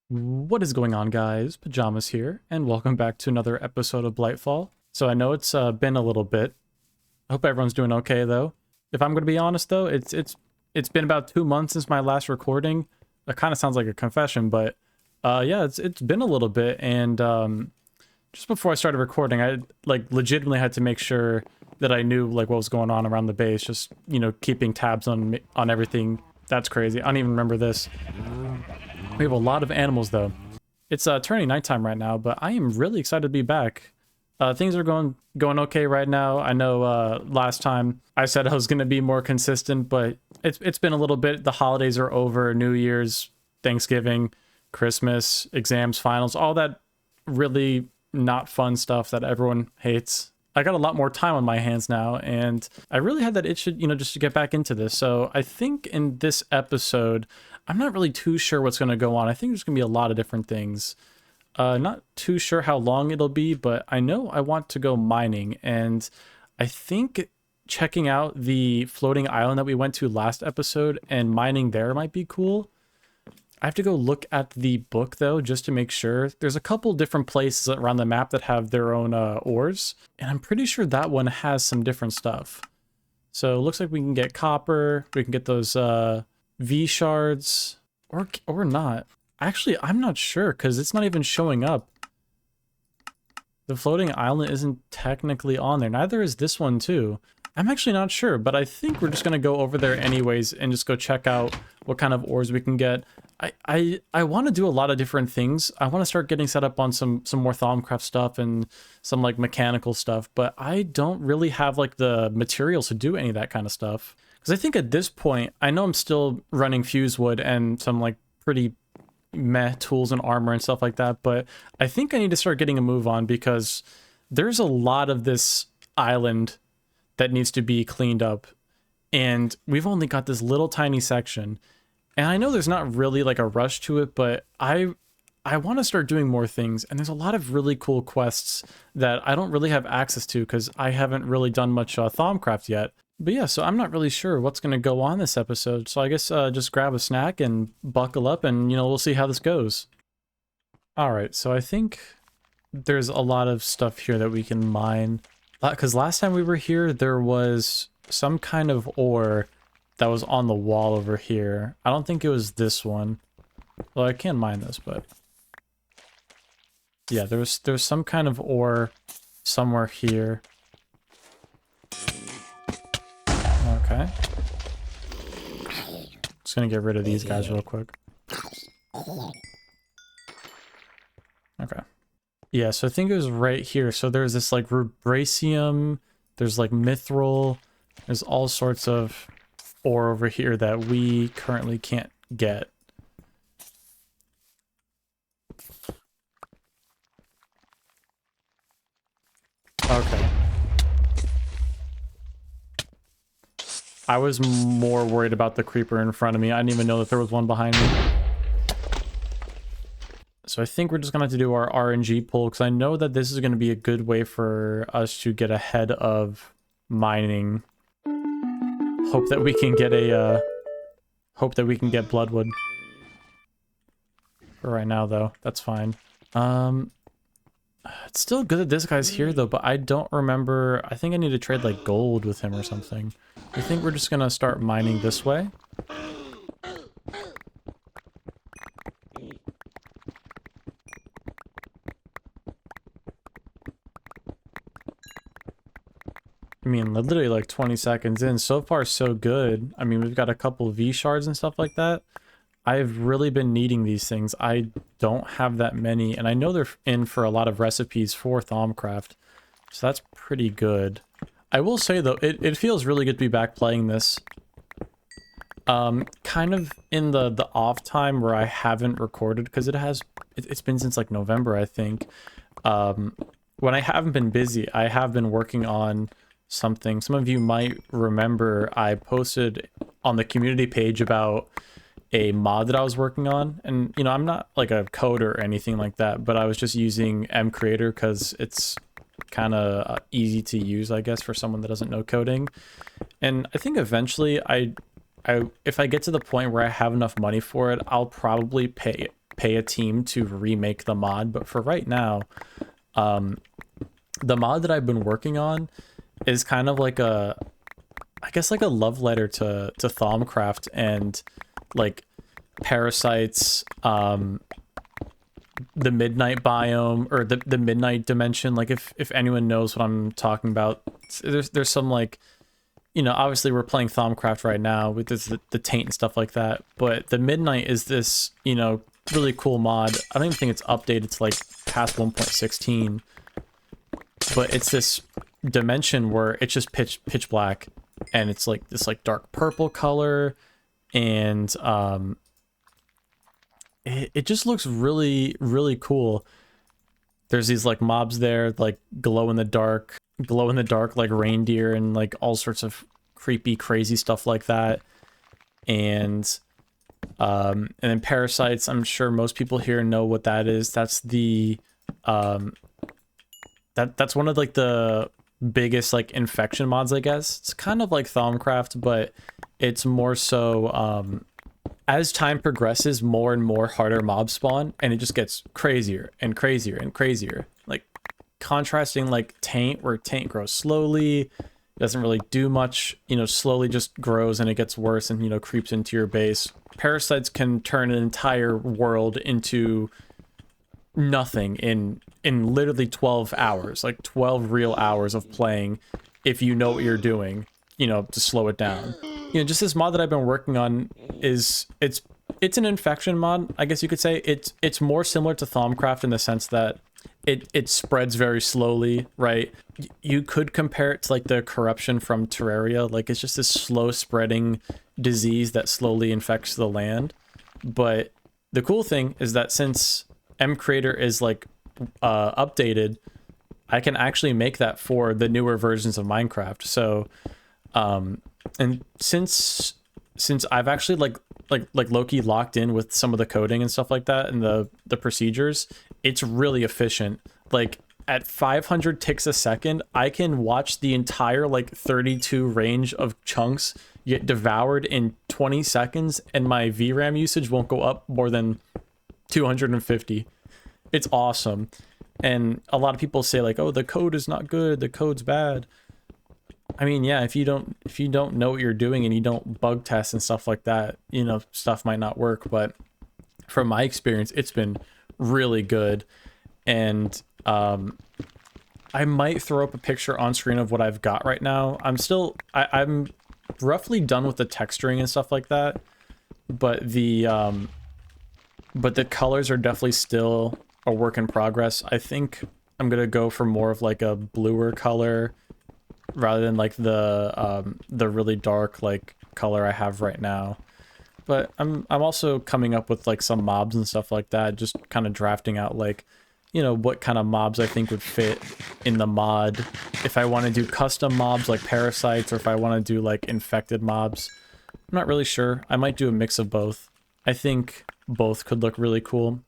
What is going on, guys? Pajamas here, and welcome back to another episode of Blightfall. So I know it's been a little bit. I hope everyone's doing okay, though. If I'm going to be honest, though, it's been about 2 months since my last recording. That kind of sounds like a confession, but yeah, it's been a little bit. And just before I started recording, I legitimately had to make sure that I knew what was going on around the base. Just keeping tabs on everything. That's crazy. I don't even remember this. We have a lot of animals, though. It's turning nighttime right now, but I am really excited to be back. Things are going okay right now. I know last time I said I was going to be more consistent, but it's been a little bit. The holidays are over, New Year's, Thanksgiving, Christmas, exams, finals, all that really not fun stuff that everyone hates. I got a lot more time on my hands now, and I really had that itch, just to get back into this. So I think in this episode, I'm not really too sure what's going to go on. I think there's going to be a lot of different things. Not too sure how long it'll be, but I know I want to go mining, and I think checking out the floating island that we went to last episode and mining there might be cool. I have to go look at the book, though, just to make sure. There's a couple different places around the map that have their own ores, and I'm pretty sure that one has some different stuff. So it looks like we can get copper, we can get those V shards, or not. Actually, I'm not sure, because it's not even showing up. The floating island isn't technically on there. Neither is this one, too. I'm actually not sure, but I think we're just going to go over there anyways and just go check out what kind of ores we can get. I want to do a lot of different things. I want to start getting set up on some more Thaumcraft stuff and some mechanical stuff, but I don't really have the materials to do any of that kind of stuff. Because I think at this point, I know I'm still running fuse wood and some pretty meh tools and armor and stuff like that, but I think I need to start getting a move on because there's a lot of this island that needs to be cleaned up, and we've only got this little tiny section, and I know there's not really a rush to it, but I want to start doing more things, and there's a lot of really cool quests that I don't really have access to because I haven't really done much Thaumcraft yet. But yeah, so I'm not really sure what's going to go on this episode, so I guess just grab a snack and buckle up, and we'll see how this goes. Alright, so I think there's a lot of stuff here that we can mine. Because last time we were here, there was some kind of ore that was on the wall over here. I don't think it was this one. Well, I can mine this, but... yeah, there's some kind of ore somewhere here. Okay. Just gonna get rid of these guys real quick. Okay. Yeah, so I think it was right here. So there's this rubracium, there's mithril, there's all sorts of ore over here that we currently can't get. Okay. I was more worried about the creeper in front of me. I didn't even know that there was one behind me. So I think we're just going to have to do our RNG pull, because I know that this is going to be a good way for us to get ahead of mining. Hope that we can get a, hope that we can get bloodwood. For right now, though. That's fine. It's still good that this guy's here, though, but I don't remember. I think I need to trade, gold with him or something. I think we're just going to start mining this way. I mean, literally 20 seconds in. So far, so good. I mean, we've got a couple V shards and stuff like that. I've really been needing these things. I don't have that many, and I know they're in for a lot of recipes for Thaumcraft, so that's pretty good. I will say, though, it feels really good to be back playing this. Kind of in the off time where I haven't recorded, because it's been since November, I think. When I haven't been busy, I have been working on something. Some of you might remember I posted on the community page about a mod that I was working on, and I'm not a coder or anything like that, but I was just using mcreator because it's kind of easy to use, I guess, for someone that doesn't know coding. And I think eventually if I get to the point where I have enough money for it, I'll probably pay pay a team to remake the mod. But for right now, the mod that I've been working on is kind of like a, I guess like a love letter to Thaumcraft and like parasites, the midnight biome, or the midnight dimension. Like if anyone knows what I'm talking about, there's some like, you know, obviously we're playing Thaumcraft right now with this, the taint and stuff like that, but the midnight is this, you know, really cool mod. I don't even think it's updated to like past 1.16, but it's this dimension where it's just pitch black, and it's like this like dark purple color, and it just looks really, really cool. There's these like mobs there, like glow in the dark like reindeer and like all sorts of creepy, crazy stuff like that. And then parasites, I'm sure most people here know what that is. That's the that's one of like the biggest like infection mods, I guess. It's kind of like Thaumcraft, but it's more so as time progresses, more and more harder mobs spawn, and it just gets crazier and crazier and crazier. Like contrasting like taint, where taint grows slowly, doesn't really do much, you know, slowly just grows and it gets worse and, you know, creeps into your base. Parasites can turn an entire world into nothing in literally 12 hours, like 12 real hours of playing, if you know what you're doing, you know, to slow it down. You know, just this mod that I've been working on is, it's an infection mod, I guess you could say. It's more similar to Thaumcraft in the sense that it spreads very slowly, right? You could compare it to like the corruption from Terraria. Like it's just this slow spreading disease that slowly infects the land. But the cool thing is that since mcreator is like updated, I can actually make that for the newer versions of Minecraft. So and since I've actually like low-key locked in with some of the coding and stuff like that and the procedures, it's really efficient. Like at 500 ticks a second, I can watch the entire like 32 range of chunks get devoured in 20 seconds, and my VRAM usage won't go up more than 250. It's awesome. And a lot of people say like, oh, the code is not good, the code's bad. I mean, yeah, if you don't know what you're doing and you don't bug test and stuff like that, you know, stuff might not work. But from my experience, it's been really good. And I might throw up a picture on screen of what I've got right now. I'm roughly done with the texturing and stuff like that, but the colors are definitely still a work in progress. I think I'm gonna go for more of like a bluer color rather than like the really dark like color I have right now. But I'm also coming up with like some mobs and stuff like that, just kind of drafting out like, you know, what kind of mobs I think would fit in the mod. If I want to do custom mobs like parasites, or if I want to do like infected mobs. I'm not really sure. I might do a mix of both. I think both could look really cool.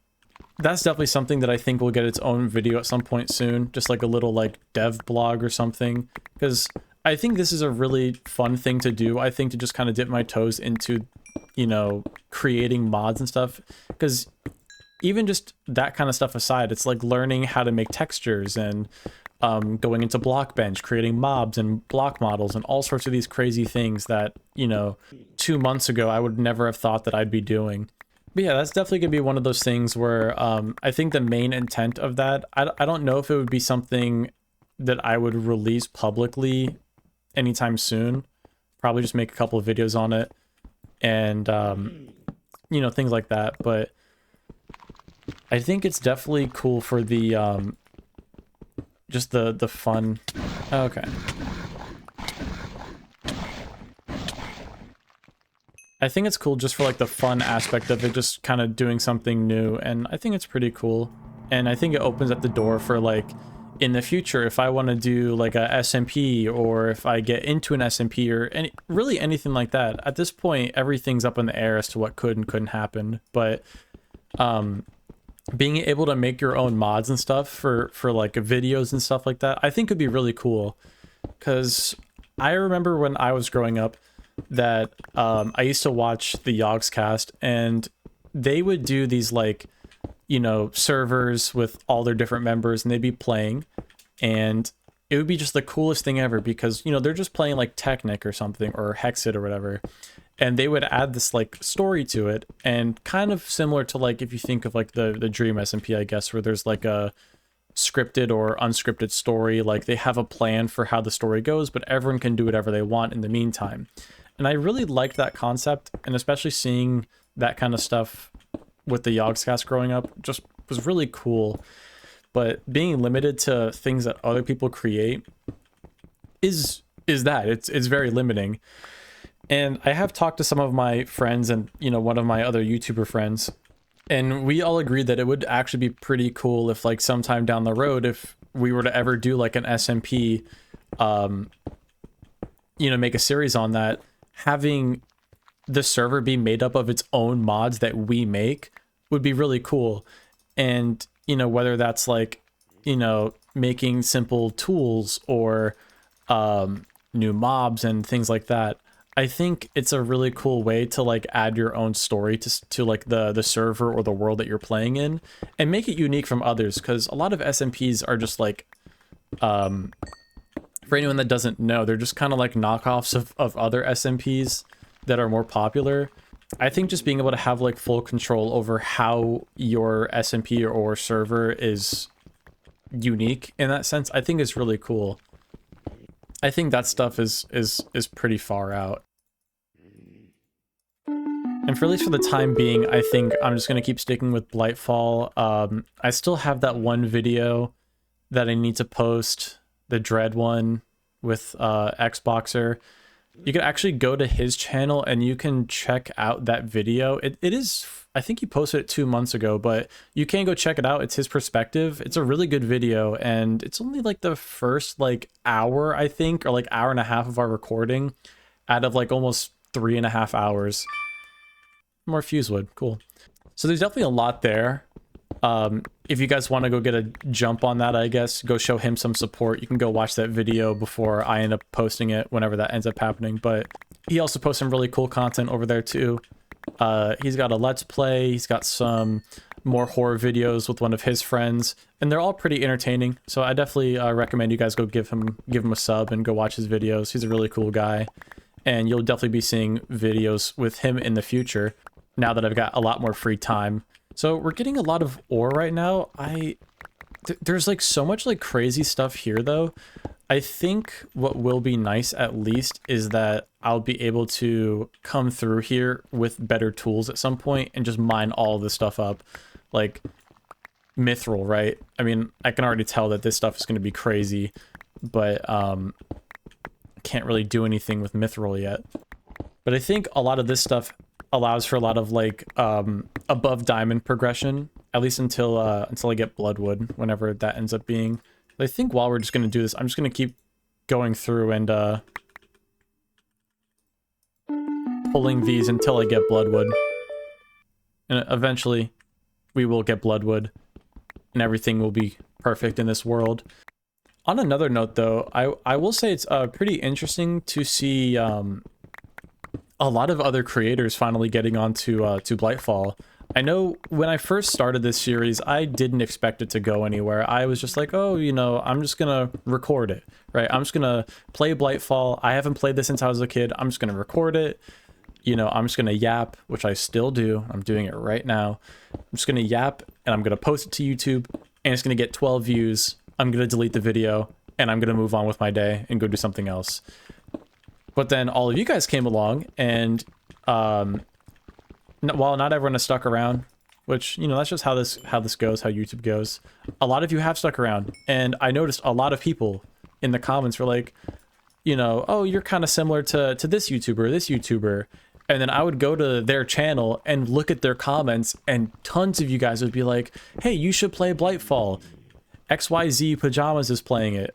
That's definitely something that I think will get its own video at some point soon, just like a little like dev blog or something, because I think this is a really fun thing to do. I think to just kind of dip my toes into, you know, creating mods and stuff, because even just that kind of stuff aside, it's like learning how to make textures and going into Blockbench, creating mobs and block models and all sorts of these crazy things that, you know, 2 months ago I would never have thought that I'd be doing. But yeah, that's definitely gonna be one of those things where I think the main intent of that, I don't know if it would be something that I would release publicly anytime soon. Probably just make a couple of videos on it and you know, things like that. But I think it's definitely cool for the just the fun. Okay. I think it's cool just for like the fun aspect of it, just kind of doing something new, and I think it's pretty cool. And I think it opens up the door for like in the future, if I want to do like a SMP, or if I get into an SMP, or really anything like that. At this point, everything's up in the air as to what could and couldn't happen. But being able to make your own mods and stuff for like videos and stuff like that, I think could be really cool. Because I remember when I was growing up that I used to watch the Yogscast, and they would do these like you know, servers with all their different members, and they'd be playing, and it would be just the coolest thing ever, because, you know, they're just playing like Technic or something, or Hexit or whatever, and they would add this like story to it, and kind of similar to like if you think of like the Dream SMP, I guess, where there's like a scripted or unscripted story. Like they have a plan for how the story goes, but everyone can do whatever they want in the meantime. And I really liked that concept, and especially seeing that kind of stuff with the Yogscast growing up just was really cool. But being limited to things that other people create is that it's very limiting. And I have talked to some of my friends and, you know, one of my other YouTuber friends, and we all agreed that it would actually be pretty cool if like sometime down the road, if we were to ever do like an SMP, you know, make a series on that, having the server be made up of its own mods that we make would be really cool. And, you know, whether that's like, you know, making simple tools or new mobs and things like that, I think it's a really cool way to like add your own story to like the server or the world that you're playing in, and make it unique from others, because a lot of SMPs are just like, for anyone that doesn't know, they're just kind of like knockoffs of other SMPs that are more popular. I think just being able to have like full control over how your SMP or server is unique in that sense, I think is really cool. I think that stuff is pretty far out. And for at least for the time being, I think I'm just going to keep sticking with Blightfall. I still have that one video that I need to post, the Dread one with Xboxer. You can actually go to his channel and you can check out that video. It is, I think he posted it 2 months ago, but you can go check it out. It's his perspective. It's a really good video, and it's only like the first like hour, I think, or like hour and a half of our recording out of like almost 3.5 hours. More fusewood, cool. So there's definitely a lot there. If you guys want to go get a jump on that, I guess, go show him some support. You can go watch that video before I end up posting it, whenever that ends up happening. But he also posts some really cool content over there too. He's got a Let's Play, he's got some more horror videos with one of his friends, and they're all pretty entertaining. So I definitely recommend you guys go give him a sub and go watch his videos. He's a really cool guy, and you'll definitely be seeing videos with him in the future now that I've got a lot more free time. So we're getting a lot of ore right now. There's like so much like crazy stuff here though. I think what will be nice at least is that I'll be able to come through here with better tools at some point and just mine all this stuff up. Like mithril, right? I mean, I can already tell that this stuff is going to be crazy, but can't really do anything with mithril yet. But I think a lot of this stuff allows for a lot of like above diamond progression, at least until I get bloodwood, whenever that ends up being. I think while we're just going to do this, I'm just going to keep going through and pulling these until I get bloodwood. And eventually we will get bloodwood and everything will be perfect in this world. On another note though, I will say it's pretty interesting to see a lot of other creators finally getting onto to Blightfall. I know when I first started this series, I didn't expect it to go anywhere. I was just like, oh, you know, I'm just gonna record it, right? I'm just gonna play Blightfall. I haven't played this since I was a kid. I'm just gonna record it. You know, I'm just gonna yap, which I still do. I'm doing it right now. I'm just gonna yap, and I'm gonna post it to YouTube, and it's gonna get 12 views. I'm gonna delete the video, and I'm gonna move on with my day and go do something else. But then all of you guys came along, and while not everyone has stuck around, which, you know, that's just how this goes, how YouTube goes, a lot of you have stuck around. And I noticed a lot of people in the comments were like, you know, oh, you're kind of similar to this YouTuber. And then I would go to their channel and look at their comments, and tons of you guys would be like, hey, you should play Blightfall. XYZ Pajamas is playing it.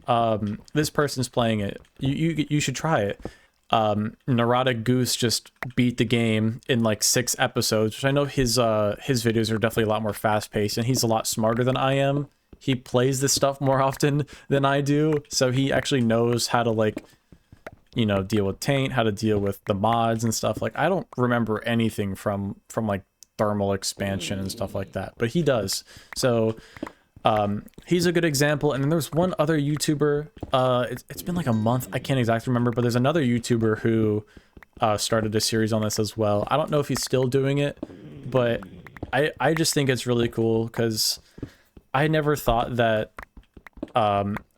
This person's playing it. You should try it. Neurotic Goose just beat the game in like 6 episodes, which I know his videos are definitely a lot more fast-paced, and he's a lot smarter than I am. He plays this stuff more often than I do, so he actually knows how to, like, you know, deal with taint, how to deal with the mods and stuff. Like, I don't remember anything from like thermal expansion and stuff like that, but he does. So he's a good example. And then there's one other YouTuber, it's been like a month, I can't exactly remember, but there's another YouTuber who started a series on this as well. I don't know if he's still doing it, but I just think it's really cool because I never thought that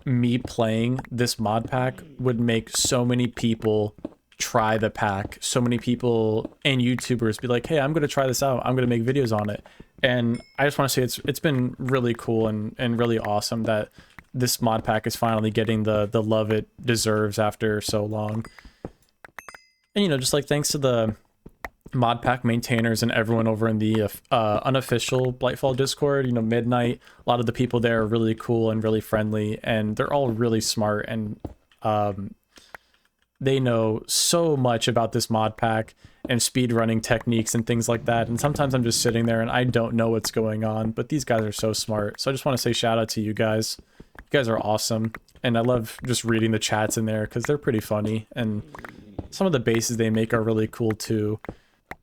me playing this mod pack would make so many people try the pack, so many people and YouTubers be like, hey, I'm gonna try this out, I'm gonna make videos on it. And I just want to say it's been really cool and really awesome that this mod pack is finally getting the love it deserves after so long. And, you know, just like thanks to the mod pack maintainers and everyone over in the unofficial Blightfall Discord, you know, Midnight, a lot of the people there are really cool and really friendly, and they're all really smart, and they know so much about this mod pack and speed running techniques and things like that. And sometimes I'm just sitting there and I don't know what's going on, but these guys are so smart. So I just want to say shout out to you guys. You guys are awesome. And I love just reading the chats in there because they're pretty funny. And some of the bases they make are really cool too.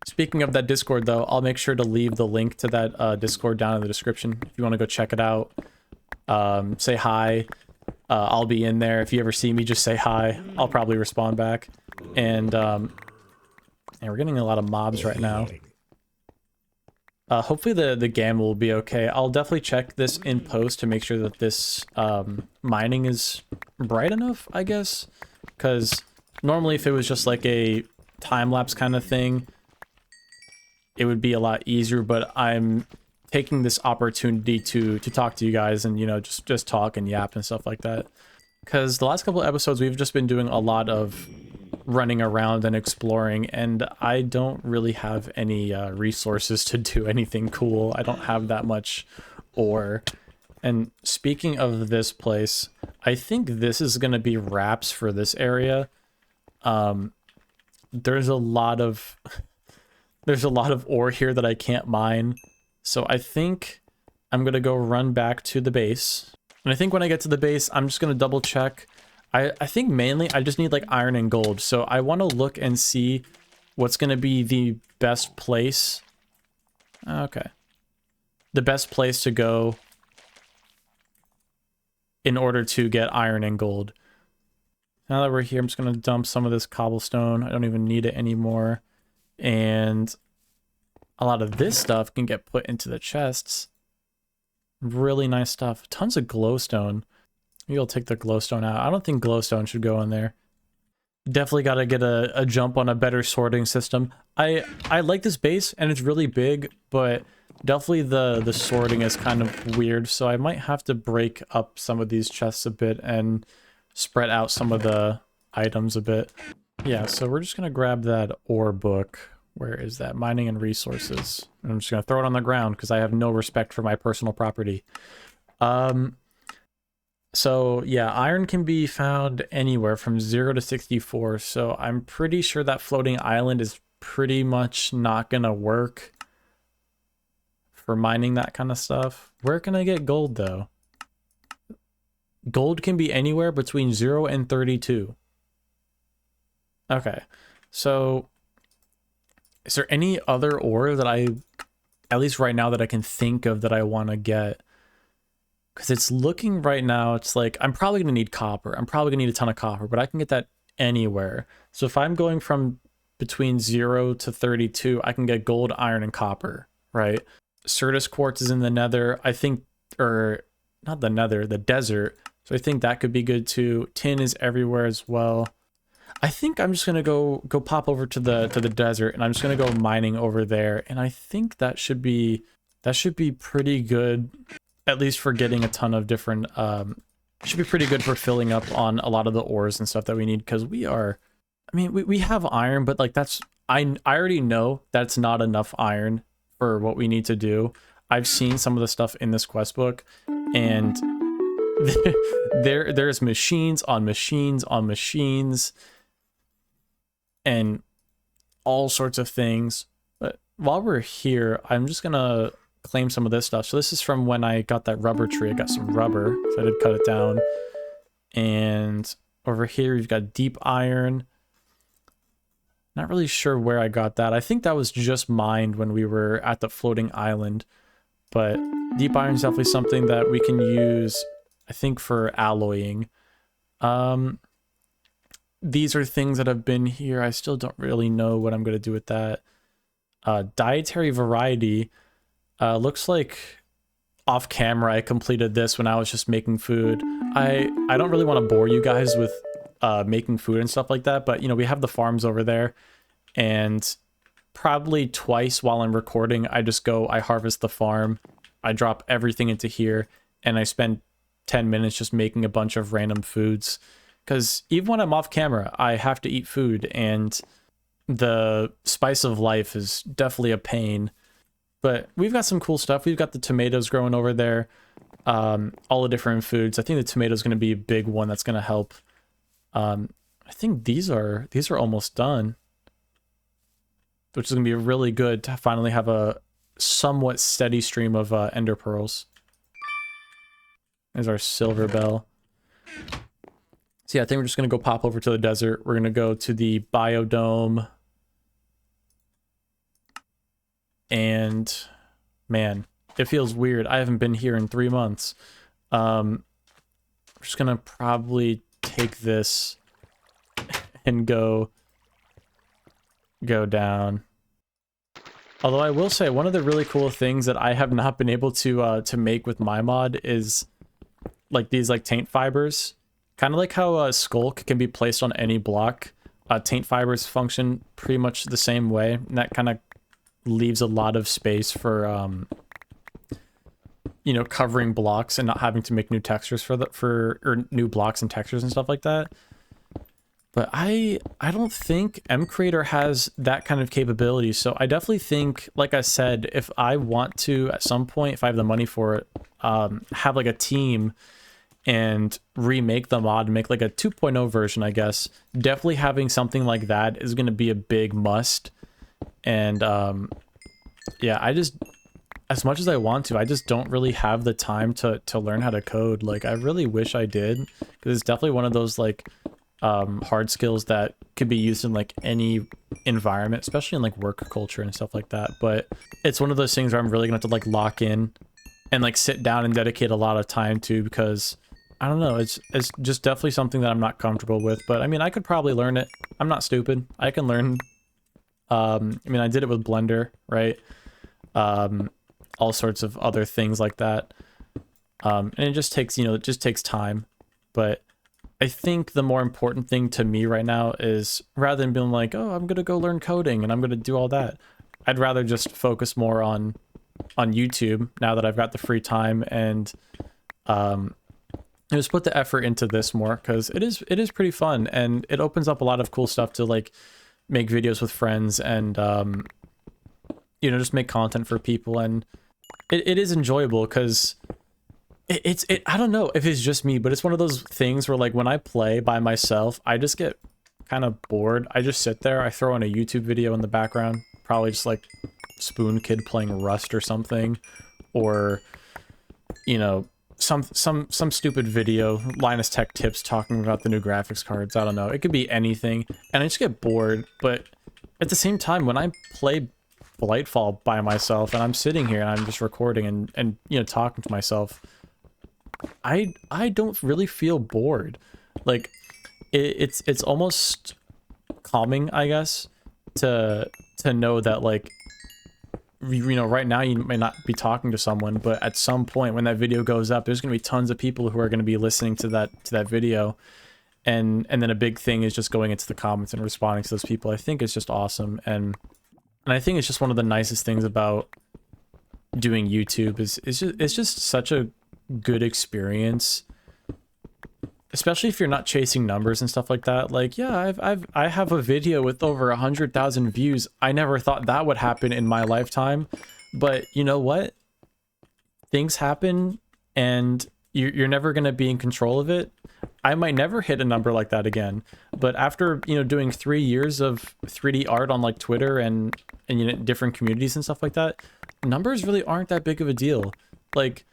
Speaking of that Discord though, I'll make sure to leave the link to that Discord down in the description. If you want to go check it out, say hi. I'll be in there. If you ever see me, just say hi. I'll probably respond back. And we're getting a lot of mobs right now. Hopefully the gamma will be okay. I'll definitely check this in post to make sure that this mining is bright enough, I guess. Because normally if it was just like a time-lapse kind of thing, it would be a lot easier, but I'm taking this opportunity to talk to you guys and, you know, just talk and yap and stuff like that. Because the last couple of episodes, we've just been doing a lot of running around and exploring, and I don't really have any resources to do anything cool. I don't have that much ore. And speaking of this place, I think this is going to be wraps for this area. There's a lot of ore here that I can't mine. So I think I'm going to go run back to the base. And I think when I get to the base, I'm just going to double check. I think mainly I just need like iron and gold. So I want to look and see what's going to be the best place. Okay. The best place to go in order to get iron and gold. Now that we're here, I'm just going to dump some of this cobblestone. I don't even need it anymore. And a lot of this stuff can get put into the chests. Really nice stuff. Tons of glowstone. Maybe I'll take the glowstone out. I don't think glowstone should go in there. Definitely got to get a jump on a better sorting system. I like this base and it's really big, but definitely the sorting is kind of weird. So I might have to break up some of these chests a bit and spread out some of the items a bit. Yeah, so we're just going to grab that ore book. Where is that? Mining and resources. I'm just going to throw it on the ground because I have no respect for my personal property. So yeah, iron can be found anywhere from 0 to 64. So I'm pretty sure that floating island is pretty much not going to work for mining that kind of stuff. Where can I get gold though? Gold can be anywhere between 0 and 32. Okay, so is there any other ore that at least right now, that I can think of that I want to get? Because it's looking right now, it's like, I'm probably going to need copper. I'm probably going to need a ton of copper, but I can get that anywhere. So if I'm going from between 0 to 32, I can get gold, iron, and copper, right? Certus quartz is in the nether, I think, or not the nether, the desert. So I think that could be good too. Tin is everywhere as well. I think I'm just gonna go pop over to the desert, and I'm just gonna go mining over there, and I think that should be pretty good, at least for getting a ton of different should be pretty good for filling up on a lot of the ores and stuff that we need, because we have iron, but like I already know that's not enough iron for what we need to do. I've seen some of the stuff in this quest book, and there's machines on machines on machines and all sorts of things. But while we're here, I'm just gonna claim some of this stuff. So this is from when I got that rubber tree. I got some rubber, so I did cut it down. And over here we've got deep iron. Not really sure where I got that. I think that was just mined when we were at the floating island. But deep iron is definitely something that we can use, I think, for alloying. These are things that have been here. I still don't really know what I'm going to do with that. Dietary variety. Looks like off camera I completed this when I was just making food. I don't really want to bore you guys with making food and stuff like that, but you know, we have the farms over there, and probably twice while I'm recording, I harvest the farm, I drop everything into here, and I spend 10 minutes just making a bunch of random foods. Because even when I'm off camera, I have to eat food, and the spice of life is definitely a pain. But we've got some cool stuff. We've got the tomatoes growing over there, all the different foods. I think the tomatoes going to be a big one that's going to help. I think these are almost done, which is going to be really good to finally have a somewhat steady stream of ender pearls. There's our silver bell. So yeah, I think we're just going to go pop over to the desert. We're going to go to the biodome. And man, it feels weird. I haven't been here in 3 months. I'm just going to probably take this and go down. Although I will say, one of the really cool things that I have not been able to make with my mod is like these like taint fibers. Kind of like how a skulk can be placed on any block. Taint fibers function pretty much the same way, and that kind of leaves a lot of space for you know, covering blocks and not having to make new textures or new blocks and textures and stuff like that. But I don't think mCreator has that kind of capability. So I definitely think, like I said, if I want to at some point, if I have the money for it, have like a team and remake the mod and make like a 2.0 version, I guess, definitely having something like that is going to be a big must. And yeah, I just, as much as I want to, I just don't really have the time to learn how to code. Like, I really wish I did, because it's definitely one of those like hard skills that could be used in like any environment, especially in like work culture and stuff like that. But it's one of those things where I'm really gonna have to like lock in and like sit down and dedicate a lot of time to, because I don't know, it's just definitely something that I'm not comfortable with. But I mean, I could probably learn it. I'm not stupid. I can learn. I mean, I did it with Blender, right? All sorts of other things like that. And it just takes, you know, it just takes time. But I think the more important thing to me right now is, rather than being like, oh, I'm going to go learn coding and I'm going to do all that, I'd rather just focus more on YouTube now that I've got the free time, and just put the effort into this more, because it is pretty fun, and it opens up a lot of cool stuff to like make videos with friends and you know, just make content for people. And it is enjoyable, because it's I don't know if it's just me, but it's one of those things where like when I play by myself, I just get kind of bored. I just sit there, I throw on a YouTube video in the background, probably just like Spoon Kid playing Rust or something, or you know, some stupid video, Linus Tech Tips talking about the new graphics cards. I don't know, it could be anything, and I just get bored. But at the same time, when I play Blightfall by myself and I'm sitting here and I'm just recording and you know, talking to myself, I don't really feel bored. Like it's almost calming, I guess, to know that like, you know, right now you may not be talking to someone, but at some point when that video goes up, there's going to be tons of people who are going to be listening to that video, and then a big thing is just going into the comments and responding to those people. I think it's just awesome, and I think it's just one of the nicest things about doing YouTube is it's just such a good experience, especially if you're not chasing numbers and stuff like that. Like, yeah, I have a video with over 100,000 views. I never thought that would happen in my lifetime, but you know what? Things happen, and you're never going to be in control of it. I might never hit a number like that again, but after, you know, doing 3 years of 3D art on like Twitter and you know, different communities and stuff like that, numbers really aren't that big of a deal. Like,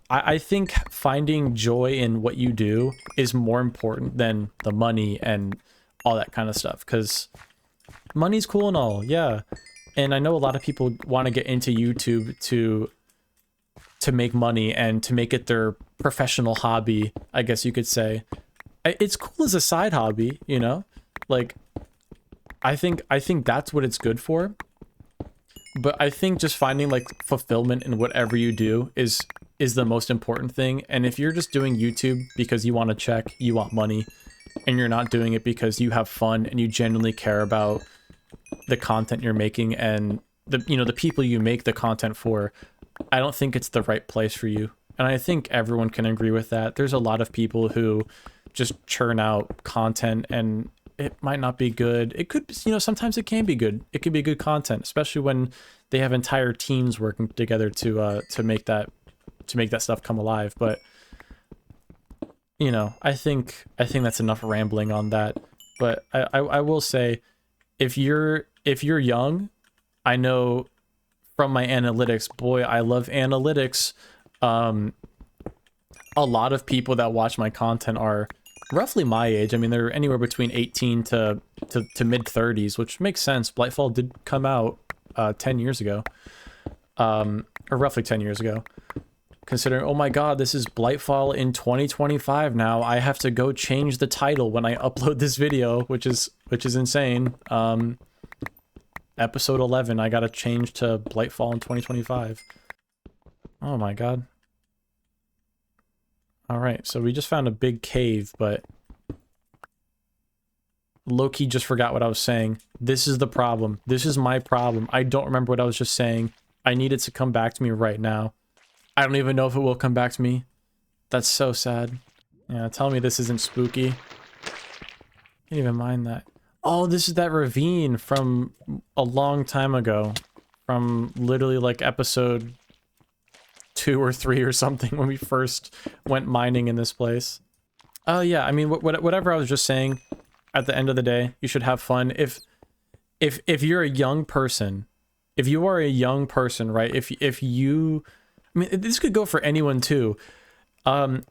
I think finding joy in what you do is more important than the money and all that kind of stuff. Because money's cool and all, yeah. And I know a lot of people want to get into YouTube to make money and to make it their professional hobby, I guess you could say. It's cool as a side hobby, you know? Like, I think that's what it's good for. But I think just finding like fulfillment in whatever you do is the most important thing. And if you're just doing YouTube because you want to check, you want money, and you're not doing it because you have fun and you genuinely care about the content you're making and the people you make the content for, I don't think it's the right place for you. And I think everyone can agree with that. There's a lot of people who just churn out content and it might not be good. It could, sometimes it can be good. It can be good content, especially when they have entire teams working together to make that stuff come alive. But I think that's enough rambling on that. But I will say, if you're young, I know from my analytics, boy, I love analytics. A lot of people that watch my content are roughly my age. I mean, they're anywhere between 18 to mid 30s, which makes sense. Blightfall did come out 10 years ago, or roughly 10 years ago. Considering, oh my god, this is Blightfall in 2025 now. I have to go change the title when I upload this video, which is insane. Episode 11, I gotta change to Blightfall in 2025. Oh my god. Alright, so we just found a big cave, but Loki just forgot what I was saying. This is the problem. This is my problem. I don't remember what I was just saying. I need it to come back to me right now. I don't even know if it will come back to me. That's so sad. Yeah, tell me this isn't spooky. Can't even mind that. Oh, this is that ravine from a long time ago. From literally like episode 2 or 3 or something when we first went mining in this place. Oh yeah, I mean, whatever I was just saying, at the end of the day, you should have fun. If you're a young person, if you are a young person, right? If you... I mean, this could go for anyone too.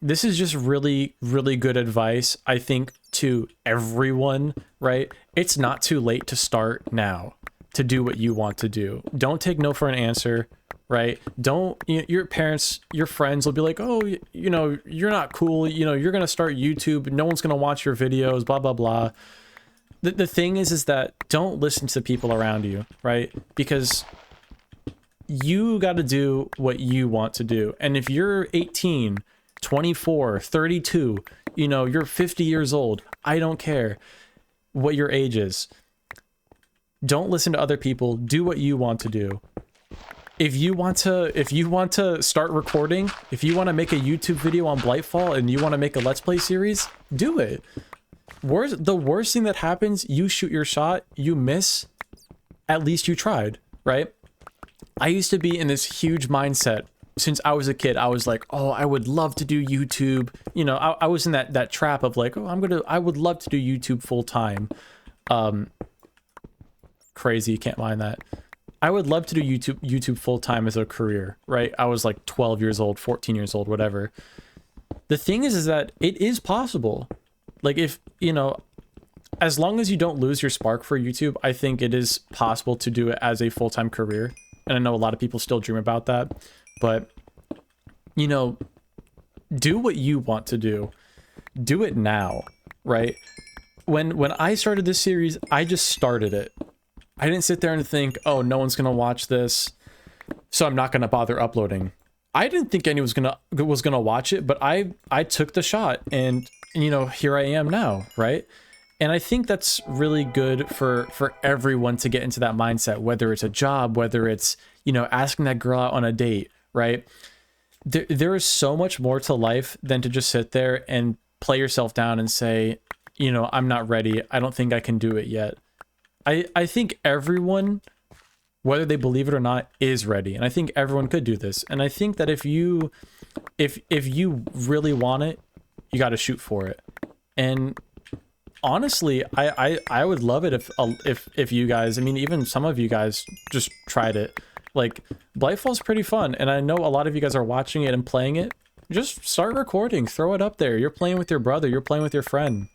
This is just really, really good advice, I think, to everyone, right? It's not too late to start now, to do what you want to do. Don't take no for an answer, right? Your parents, your friends will be like, oh, you're not cool. You're going to start YouTube. No one's going to watch your videos, blah, blah, blah. The thing is that don't listen to the people around you, right? Because you got to do what you want to do. And if you're 18, 24, 32, you're 50 years old, I don't care what your age is. Don't listen to other people. Do what you want to do. If you want to start recording, if you want to make a YouTube video on Blightfall and you want to make a Let's Play series, do it. The worst thing that happens, you shoot your shot, you miss, at least you tried, right? I used to be in this huge mindset since I was a kid. I was like, oh, I would love to do YouTube. I was in that trap of like, oh, I would love to do YouTube full time. Crazy, can't mind that. I would love to do YouTube full time as a career, right? I was like 12 years old, 14 years old, whatever. The thing is that it is possible. Like if, as long as you don't lose your spark for YouTube, I think it is possible to do it as a full-time career. And I know a lot of people still dream about that, but do what you want to do. Do it now, right? When I started this series, I just started it. I didn't sit there and think, oh, no one's gonna watch this, so I'm not gonna bother uploading. I didn't think anyone was gonna watch it, but I took the shot, and here I am now, right? And I think that's really good for everyone to get into that mindset, whether it's a job, whether it's, asking that girl out on a date, right? There is so much more to life than to just sit there and play yourself down and say, I'm not ready. I don't think I can do it yet. I think everyone, whether they believe it or not, is ready. And I think everyone could do this. And I think that if you really want it, you got to shoot for it. And honestly, I would love it if you guys, I mean, even some of you guys just tried it. Like, Blightfall's pretty fun, and I know a lot of you guys are watching it and playing it. Just start recording, throw it up there. You're playing with your brother, you're playing with your friend.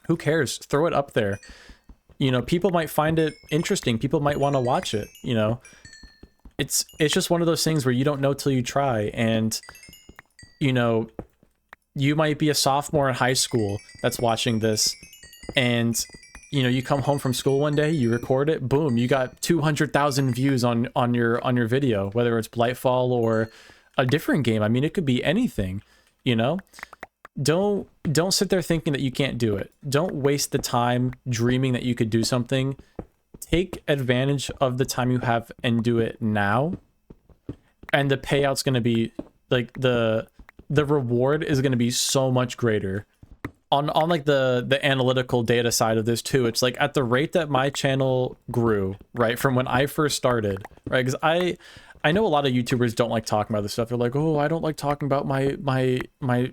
Who cares? Throw it up there. You know, people might find it interesting. People might want to watch it, you know. It's just one of those things where you don't know till you try. And, you know, you might be a sophomore in high school that's watching this, and, you know, you come home from school one day, you record it, boom, you got 200,000 views on your video, whether it's Blightfall or a different game. I mean, it could be anything, you know. Don't sit there thinking that you can't do it. Don't waste the time dreaming that you could do something. Take advantage of the time you have and do it now. And the payout's going to be like the reward is going to be so much greater. On like the analytical data side of this too, it's like at the rate that my channel grew, right, from when I first started, right? Because I know a lot of YouTubers don't like talking about this stuff. They're like, oh, I don't like talking about my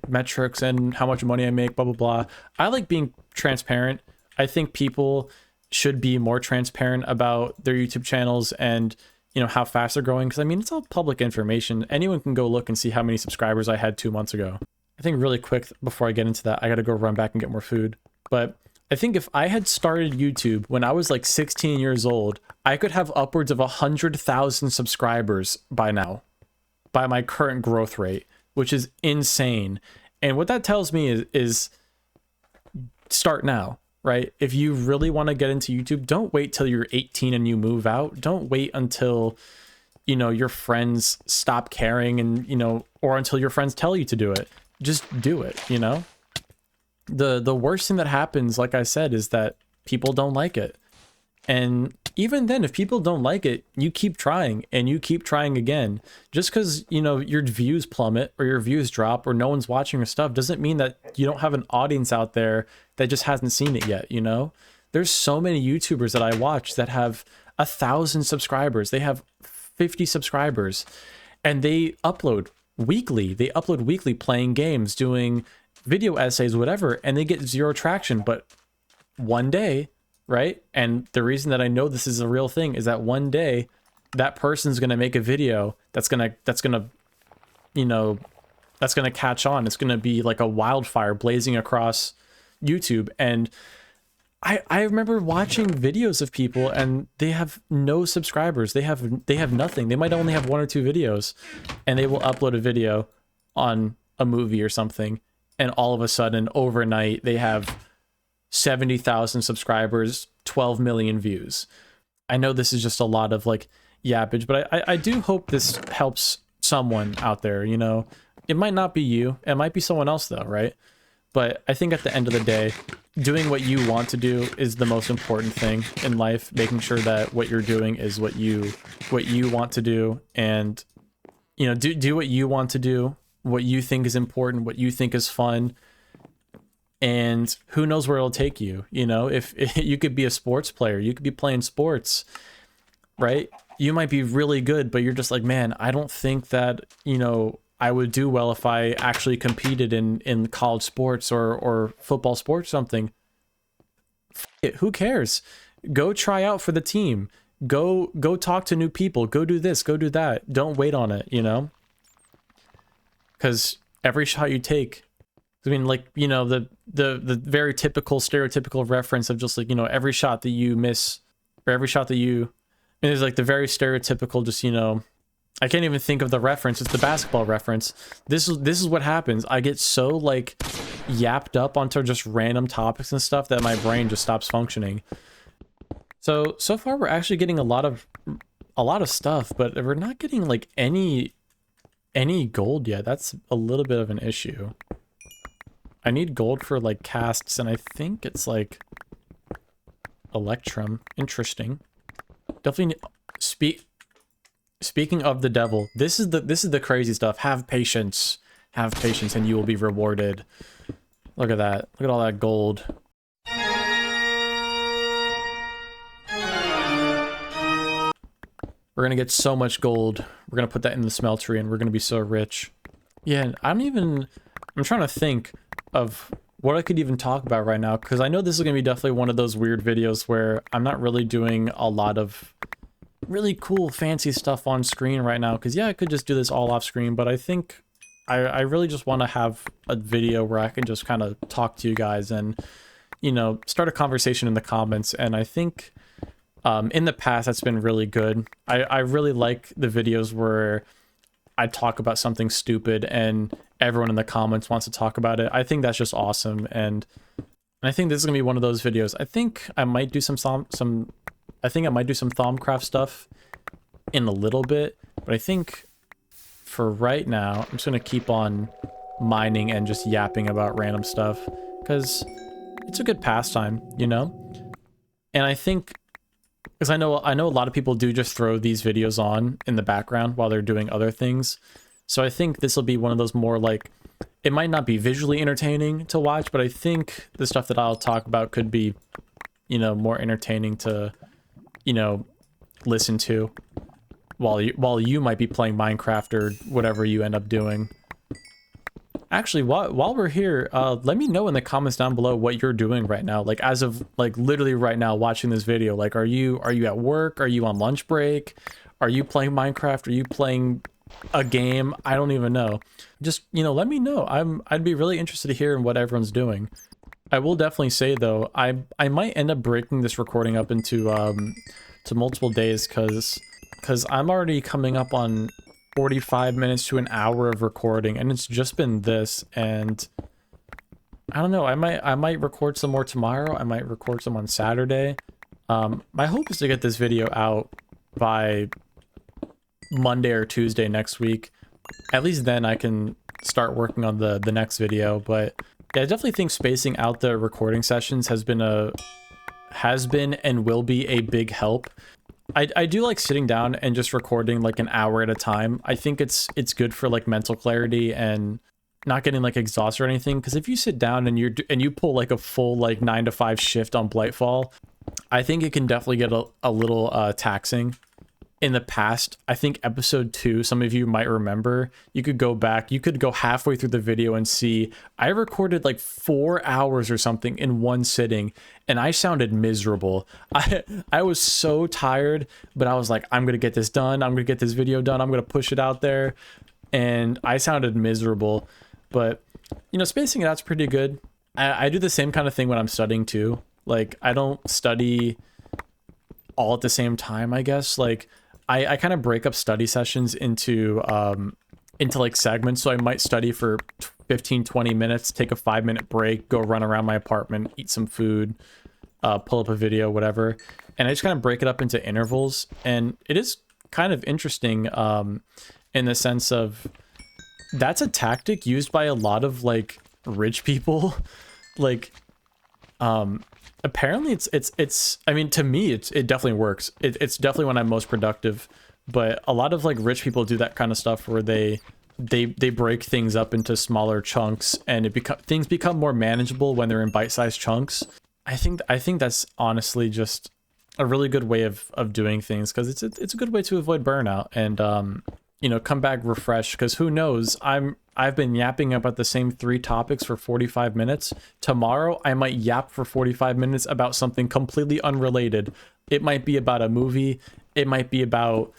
metrics and how much money I make, blah, blah, blah. I like being transparent. I think people should be more transparent about their YouTube channels and, you know, how fast they're growing. Because, I mean, it's all public information. Anyone can go look and see how many subscribers I had 2 months ago. I think really quick before I get into that, I got to go run back and get more food. But I think if I had started YouTube when I was like 16 years old, I could have upwards of 100,000 subscribers by now, by my current growth rate, which is insane. And what that tells me is start now, right? If you really want to get into YouTube, don't wait till you're 18 and you move out. Don't wait until, you know, your friends stop caring and, you know, or until your friends tell you to do it. Just do it, you know? The worst thing that happens, like I said, is that people don't like it. And even then, if people don't like it, you keep trying and you keep trying again. Just because, you know, your views plummet or your views drop or no one's watching your stuff doesn't mean that you don't have an audience out there that just hasn't seen it yet, you know? There's so many YouTubers that I watch that have 1,000 subscribers. They have 50 subscribers and they upload weekly. They upload weekly playing games, doing video essays, whatever, and they get zero traction. But one day, right? And the reason that I know this is a real thing is that one day that person's going to make a video that's going to, you know, that's going to catch on. It's going to be like a wildfire blazing across YouTube. And I remember watching videos of people and they have no subscribers. They have nothing. They might only have 1 or 2 videos, and they will upload a video on a movie or something, and all of a sudden overnight they have 70,000 subscribers, 12 million views. I know this is just a lot of like yappage, but I do hope this helps someone out there, you know. It might not be you, it might be someone else though, right? But I think at the end of the day, doing what you want to do is the most important thing in life. Making sure that what you're doing is what you want to do, and, you know, do what you want to do, what you think is important, what you think is fun, and who knows where it'll take you. You know, if you could be a sports player, you could be playing sports, right? You might be really good, but you're just like, man, I don't think that, you know, I would do well if I actually competed in college sports or football sports, something. Who cares? Go try out for the team. Go talk to new people. Go do this, go do that. Don't wait on it, you know? Because every shot you take, I mean, like, you know, the very typical stereotypical reference of just like, you know, every shot that you miss or every shot that you, and there's like the very stereotypical, just, you know, I can't even think of the reference. It's the basketball reference. This is what happens. I get so like yapped up onto just random topics and stuff that my brain just stops functioning. So far we're actually getting a lot of stuff, but we're not getting like any gold yet. That's a little bit of an issue. I need gold for like casts, and I think it's like Electrum. Interesting. Definitely Speaking of the devil, this is the crazy stuff. Have patience, and you will be rewarded. Look at that. Look at all that gold. We're gonna get so much gold. We're gonna put that in the smeltery, and we're gonna be so rich. Yeah, I'm trying to think of what I could even talk about right now, because I know this is gonna be definitely one of those weird videos where I'm not really doing a lot of really cool fancy stuff on screen right now, because yeah, I could just do this all off screen, but I think I really just want to have a video where I can just kind of talk to you guys and you know, start a conversation in the comments. And I think in the past, that's been really good. I really like the videos where I talk about something stupid and everyone in the comments wants to talk about it. I think that's just awesome. And I think this is gonna be one of those videos. I think I might do some Thaumcraft stuff in a little bit, but I think for right now, I'm just gonna keep on mining and just yapping about random stuff because it's a good pastime, you know? And I think, because I know a lot of people do just throw these videos on in the background while they're doing other things. So I think this will be one of those more like, it might not be visually entertaining to watch, but I think the stuff that I'll talk about could be, you know, more entertaining to, you know, listen to while you might be playing Minecraft or whatever you end up doing. Actually, while we're here, let me know in the comments down below what you're doing right now. Like as of like literally right now watching this video, like are you at work? Are you on lunch break? Are you playing Minecraft? Are you playing a game? I don't even know. Just, you know, let me know. I'd be really interested to hear what everyone's doing. I will definitely say though, I might end up breaking this recording up into to multiple days because I'm already coming up on 45 minutes to an hour of recording, and it's just been this, and I don't know, I might record some more tomorrow. I might record some on Saturday. My hope is to get this video out by Monday or Tuesday next week. At least then I can start working on the next video. But yeah, I definitely think spacing out the recording sessions has been and will be a big help. I do like sitting down and just recording like an hour at a time. I think it's good for like mental clarity and not getting like exhausted or anything. Because if you sit down and you pull like a full like 9 to 5 shift on Blightfall, I think it can definitely get a little taxing. In the past, I think episode 2, some of you might remember, you could go back, you could go halfway through the video and see I recorded like 4 hours or something in one sitting, and I sounded miserable. I was so tired, but I was like, I'm gonna get this done, I'm gonna get this video done, I'm gonna push it out there, and I sounded miserable. But you know, spacing it out's pretty good. I do the same kind of thing when I'm studying too. Like I don't study all at the same time, I guess. Like I kind of break up study sessions into like segments. So I might study for 15-20 minutes, take a 5-minute break, go run around my apartment, eat some food, pull up a video, whatever. And I just kind of break it up into intervals. And it is kind of interesting in the sense of that's a tactic used by a lot of like rich people. Like apparently it's I mean, to me it definitely works. It's definitely when I'm most productive, but a lot of like rich people do that kind of stuff where they break things up into smaller chunks, and things become more manageable when they're in bite-sized chunks. I think that's honestly just a really good way of doing things, because it's a good way to avoid burnout and you know, come back refreshed. Because who knows, I've been yapping about the same 3 topics for 45 minutes. Tomorrow, I might yap for 45 minutes about something completely unrelated. It might be about a movie. It might be about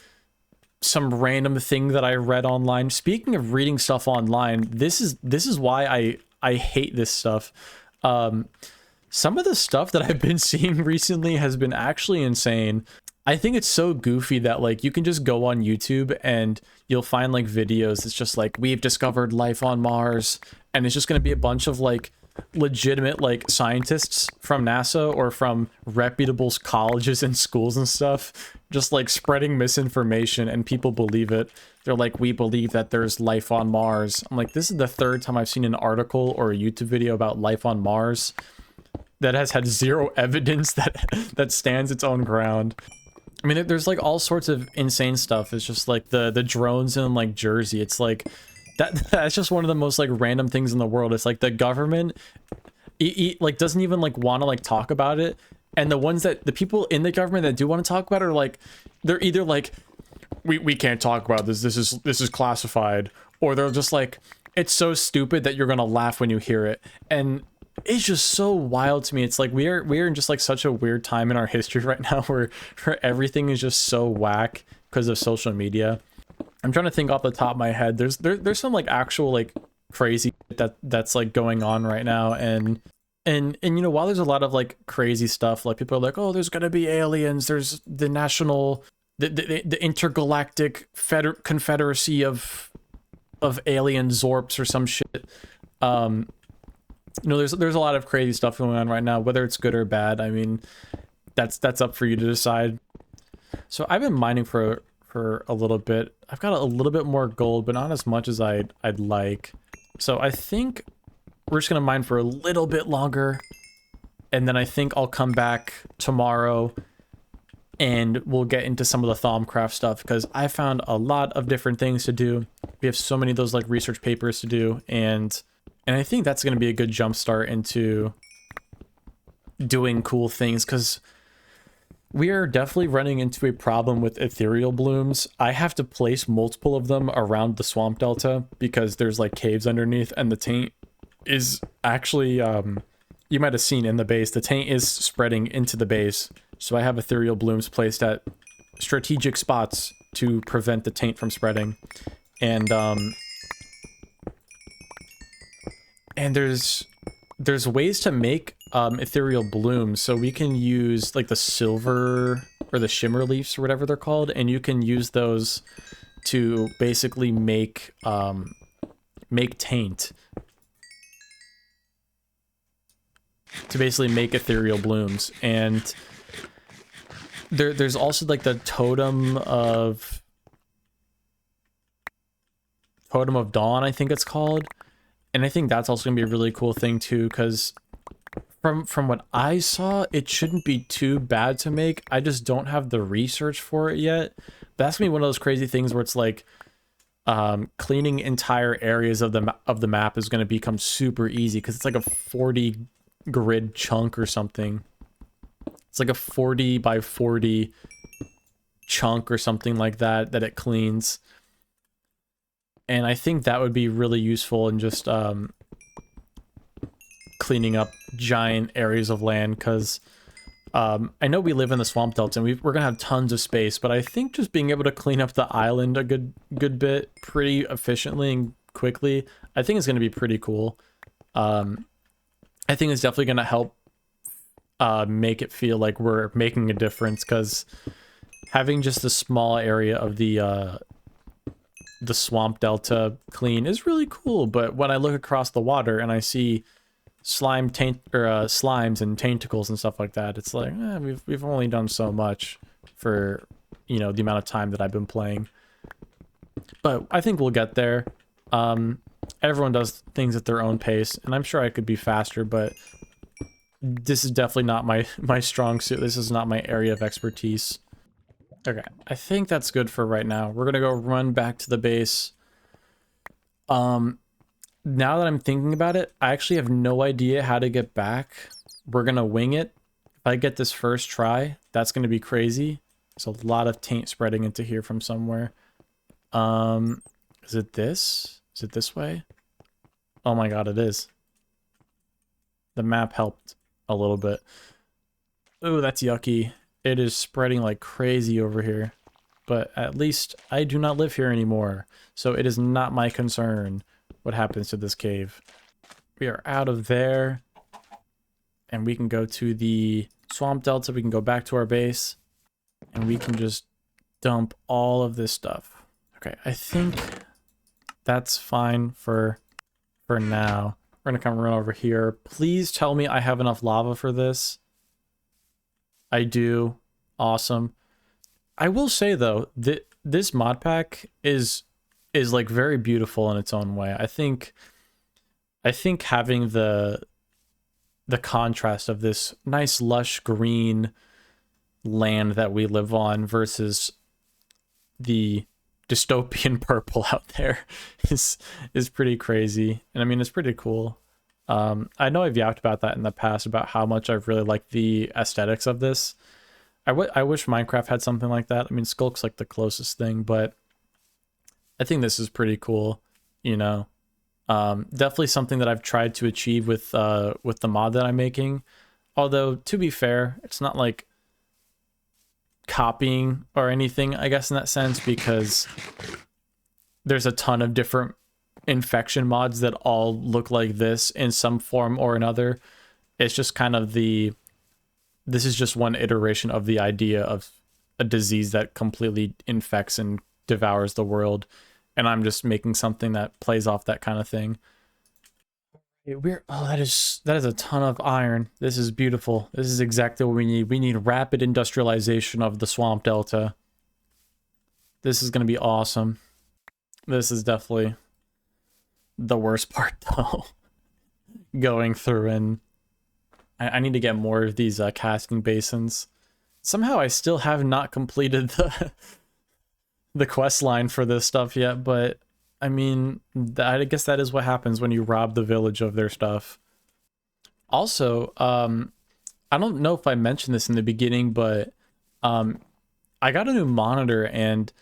some random thing that I read online. Speaking of reading stuff online, this is why I hate this stuff. Some of the stuff that I've been seeing recently has been actually insane. I think it's so goofy that like you can just go on YouTube and you'll find like videos. It's just like, we've discovered life on Mars, and it's just going to be a bunch of like legitimate like scientists from NASA or from reputable colleges and schools and stuff, just like spreading misinformation, and people believe it. They're like, we believe that there's life on Mars. I'm like, this is the 3rd time I've seen an article or a YouTube video about life on Mars that has had 0 evidence that stands its own ground. I mean, there's like all sorts of insane stuff. It's just like the drones in like Jersey. It's like that's just one of the most like random things in the world. It's like the government like doesn't even like want to like talk about it, and the people in the government that do want to talk about it are like, they're either like, we can't talk about this. This is classified, or they're just like, it's so stupid that you're gonna laugh when you hear it. And it's just so wild to me. It's like we're in just like such a weird time in our history right now where everything is just so whack because of social media. I'm trying to think off the top of my head. There's some like actual like crazy that's like going on right now, and And you know, while there's a lot of like crazy stuff, like people are like, oh, there's gonna be aliens, there's the national the intergalactic confederacy of alien zorps or some shit. You know, there's a lot of crazy stuff going on right now, whether it's good or bad. I mean, that's up for you to decide. So I've been mining for a little bit. I've got a little bit more gold, but not as much as I'd like. So I think we're just gonna mine for a little bit longer, and then I think I'll come back tomorrow and we'll get into some of the Thaumcraft stuff, because I found a lot of different things to do. We have so many of those like research papers to do, and I think that's going to be a good jump start into doing cool things, because we are definitely running into a problem with ethereal blooms. I have to place multiple of them around the swamp delta because there's like caves underneath, and the taint is actually you might have seen in the base, the taint is spreading into the base. So I have ethereal blooms placed at strategic spots to prevent the taint from spreading. And there's ways to make ethereal blooms, so we can use like the silver or the shimmer leaves or whatever they're called, and you can use those to basically make taint, to basically make ethereal blooms. And there's also like the totem of dawn, I think it's called, and I think that's also gonna be a really cool thing too, because from what I saw, it shouldn't be too bad to make. I just don't have the research for it yet. But that's gonna be one of those crazy things where it's like cleaning entire areas of the map is gonna become super easy, because it's like a 40 grid chunk or something. It's like a 40 by 40 chunk or something like that it cleans. And I think that would be really useful in just cleaning up giant areas of land, because I know we live in the swamp delta and we're gonna have tons of space, but I think just being able to clean up the island a good bit pretty efficiently and quickly, I think is gonna be pretty cool. I think it's definitely gonna help make it feel like we're making a difference, because having just a small area of the swamp delta clean is really cool. But when I look across the water and I see slimes and tentacles and stuff like that, it's like we've only done so much for, you know, the amount of time that I've been playing. But I think we'll get there. Everyone does things at their own pace, and I'm sure I could be faster, but this is definitely not my strong suit. This is not my area of expertise. Okay, I think that's good for right now. We're gonna go run back to the base. Now that I'm thinking about it, I actually have no idea how to get back. We're gonna wing it. If I get this first try, that's gonna be crazy. There's a lot of taint spreading into here from somewhere. Is it this? Is it this way? Oh my god, it is. The map helped a little bit. Oh, that's yucky. It is spreading like crazy over here. But at least I do not live here anymore, so it is not my concern what happens to this cave. We are out of there, and we can go to the swamp delta. We can go back to our base, and we can just dump all of this stuff. Okay, I think that's fine for now. We're gonna come run over here. Please tell me I have enough lava for this. I do. Awesome. I will say though that this mod pack is like very beautiful in its own way. I think having the contrast of this nice lush green land that we live on versus the dystopian purple out there is pretty crazy. And I mean, it's pretty cool. I know I've yapped about that in the past, about how much I've really liked the aesthetics of this. I wish Minecraft had something like that. I mean, Skulk's like the closest thing, but I think this is pretty cool, you know. Definitely something that I've tried to achieve with the mod that I'm making. Although, to be fair, it's not like copying or anything, I guess, in that sense, because there's a ton of different infection mods that all look like this in some form or another. It's just kind of this is just one iteration of the idea of a disease that completely infects and devours the world. And I'm just making something that plays off that kind of thing. Oh, that is a ton of iron. This is beautiful. This is exactly what we need. We need rapid industrialization of the swamp delta. This is going to be awesome. This is definitely the worst part though. Going through, and I need to get more of these casting basins. Somehow I still have not completed the quest line for this stuff yet, but I mean, I guess that is what happens when you rob the village of their stuff. Also, I don't know if I mentioned this in the beginning, but I got a new monitor, and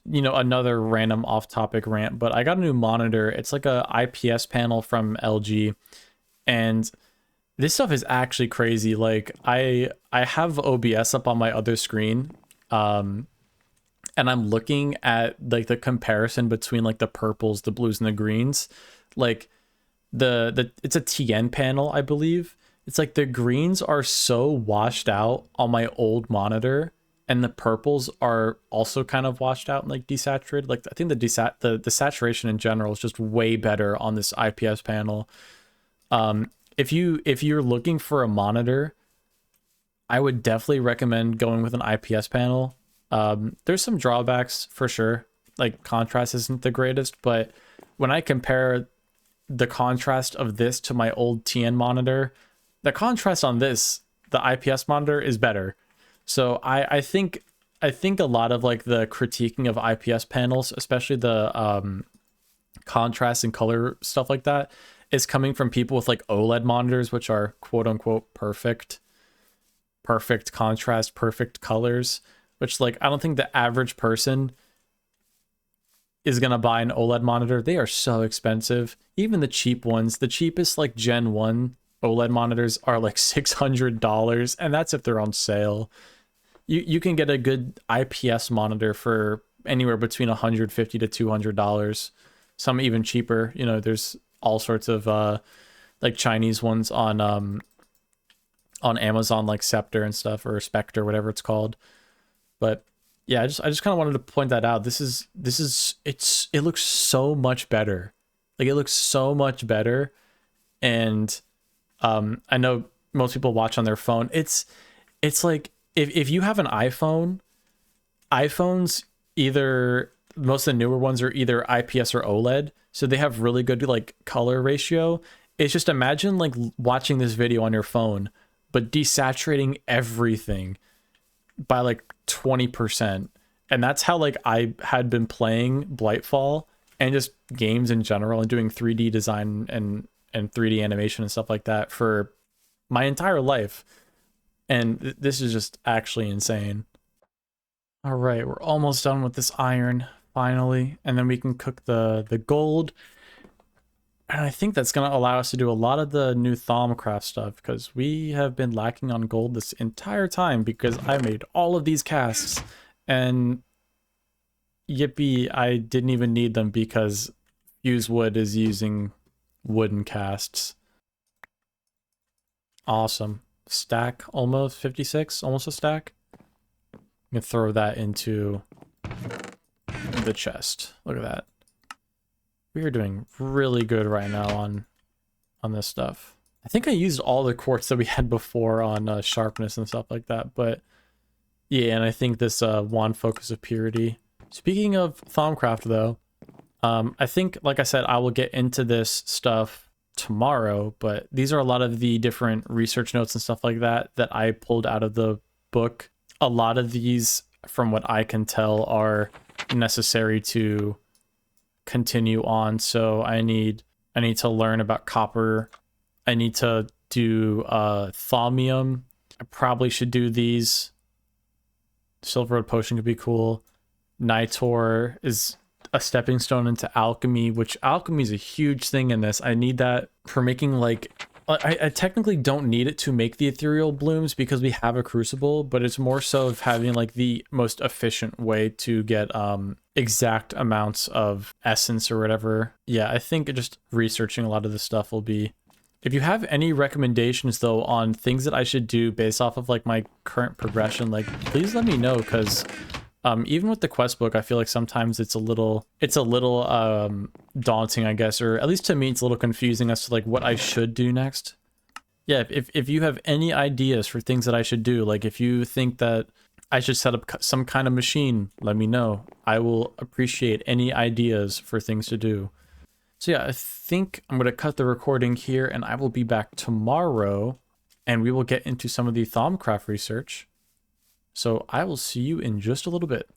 you know, another random off-topic rant, but I got a new monitor. It's like a IPS panel from LG, and this stuff is actually crazy. Like I have OBS up on my other screen, and I'm looking at like the comparison between like the purples, the blues, and the greens. Like it's a TN panel, I believe. It's like the greens are so washed out on my old monitor, and the purples are also kind of washed out and like desaturated. Like I think the saturation in general is just way better on this IPS panel. If you're looking for a monitor, I would definitely recommend going with an IPS panel. There's some drawbacks for sure. Like contrast isn't the greatest, but when I compare the contrast of this to my old TN monitor, the contrast on this, the IPS monitor, is better. So I think a lot of like the critiquing of IPS panels, especially the contrast and color stuff like that, is coming from people with like OLED monitors, which are quote unquote perfect contrast, perfect colors, which like I don't think the average person is gonna buy an OLED monitor. They are so expensive. Even the cheap ones, the cheapest like Gen 1 OLED monitors are like $600, and that's if they're on sale. You can get a good IPS monitor for anywhere between $150 to $200. Some even cheaper. You know, there's all sorts of like Chinese ones on Amazon, like Scepter and stuff, or Spectre, whatever it's called. But yeah, I just kind of wanted to point that out. It looks so much better. Like it looks so much better. And I know most people watch on their phone. It's like if you have an iPhone, iPhones, either most of the newer ones are either IPS or OLED, so they have really good like color ratio. It's just, imagine like watching this video on your phone, but desaturating everything by like 20%. And that's how like I had been playing Blightfall and just games in general and doing 3D design and 3D animation and stuff like that for my entire life. And this is just actually insane. All right, we're almost done with this iron finally, and then we can cook the gold. And I think that's going to allow us to do a lot of the new Thaumcraft stuff, because we have been lacking on gold this entire time because I made all of these casks, and yippee, I didn't even need them because Fuse Wood is using wooden casts. Awesome. Stack almost 56, almost a stack. I'm gonna throw that into the chest. Look at that. We are doing really good right now on this stuff. I think I used all the quartz that we had before on sharpness and stuff like that, but yeah, and I think this wand focus of purity. Speaking of Thaumcraft though, I think, like I said, I will get into this stuff tomorrow, but these are a lot of the different research notes and stuff like that that I pulled out of the book. A lot of these, from what I can tell, are necessary to continue on. So I need to learn about copper. I need to do thaumium. I probably should do these. Silver Road Potion could be cool. Nitor is a stepping stone into alchemy, which alchemy is a huge thing in this. I need that for making, like, I technically don't need it to make the ethereal blooms because we have a crucible, but it's more so of having like the most efficient way to get exact amounts of essence or whatever. Yeah, I think just researching a lot of this stuff will be If you have any recommendations though on things that I should do based off of like my current progression, like please let me know, because even with the quest book, I feel like sometimes it's a little daunting, I guess, or at least to me it's a little confusing as to like what I should do next. Yeah, if you have any ideas for things that I should do, like if you think that I should set up some kind of machine, let me know. I will appreciate any ideas for things to do. So yeah, I think I'm going to cut the recording here, and I will be back tomorrow, and we will get into some of the Thaumcraft research. So I will see you in just a little bit.